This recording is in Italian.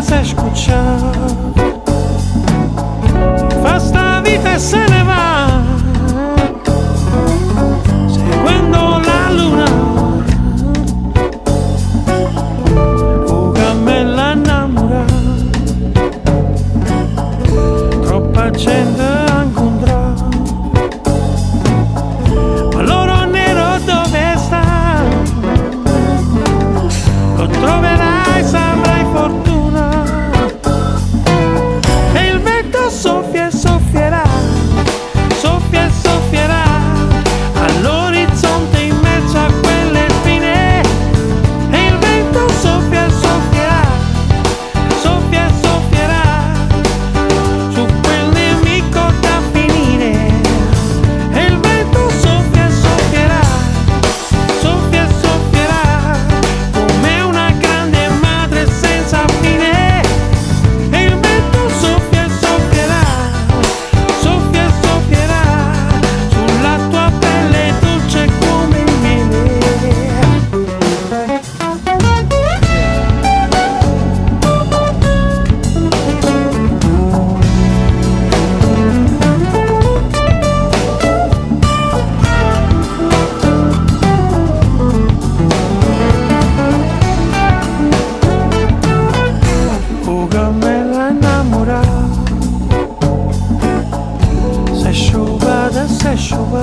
Se escuchar fa sta vita e se ne va seguendo la luna. Camella innamorata, troppa gente a incontrare, ma l'oro nero dove sta? Lo troverai se avrai fortuna. Soffia e soffierà, soffia e soffierà all'orizzonte in mezzo a quelle spine, e il vento soffia e soffierà, soffia e soffierà su quel nemico da finire, e il vento soffia e soffierà, soffia e soffierà come una grande madre senza fine, e il vento soffia e soffierà. Se chuva,